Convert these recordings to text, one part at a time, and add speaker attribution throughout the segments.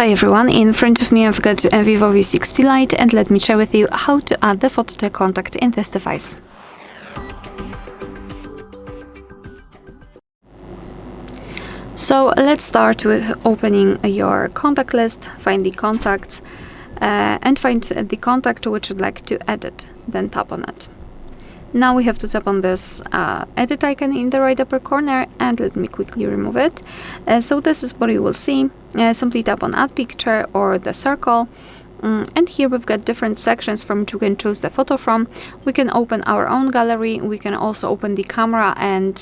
Speaker 1: Hi everyone, in front of me I've got a VIVO V60 Lite, and let me share with you how to add the photo tag contact in this device. So let's start with opening your contact list, find the contacts, and find the contact which you'd like to edit, then tap on it. Now we have to tap on this edit icon in the right upper corner, and let me quickly remove it. So this is what you will see. Simply tap on add picture or the circle. And here we've got different sections from which we can choose the photo from. We can open our own gallery. We can also open the camera and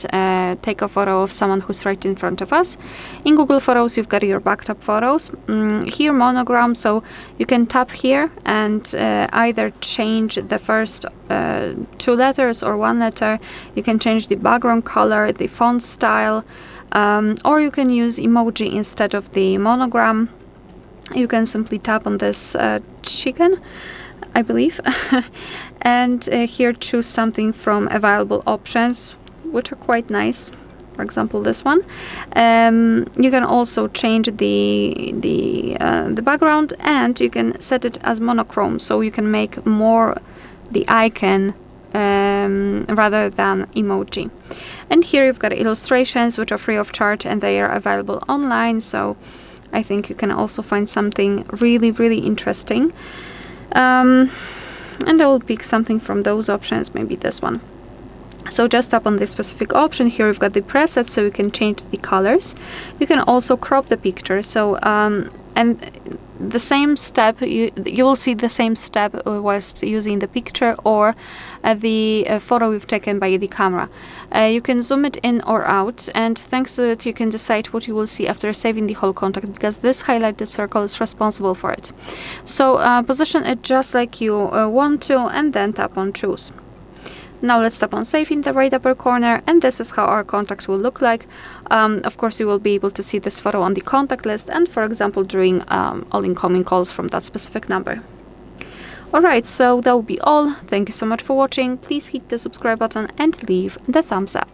Speaker 1: take a photo of someone who's right in front of us. In Google Photos, you've got your backed up photos. Here, monogram, so you can tap here and either change the first two letters or one letter. You can change the background color, the font style, or you can use emoji instead of the monogram. You can simply tap on this chicken, I believe, and here choose something from available options, which are quite nice. For example, this one. You can also change the background, and you can set it as monochrome, so you can make more the icon rather than emoji. And here you've got illustrations, which are free of charge, and they are available online. So I think you can also find something really interesting. And I will pick something from those options, maybe this one. So just tap on this specific option. Here we've got the presets, so you can change the colors. You can also crop the picture. So and the same step, you will see the same step whilst using the picture or the photo we've taken by the camera. You can zoom it in or out, and thanks to it you can decide what you will see after saving the whole contact, because this highlighted circle is responsible for it. So position it just like you want to, and then tap on choose. Now let's tap on save in the right upper corner, and this is how our contact will look like. Of course, you will be able to see this photo on the contact list, and for example during all incoming calls from that specific number. Alright, so that will be all. Thank you so much for watching. Please hit the subscribe button and leave the thumbs up.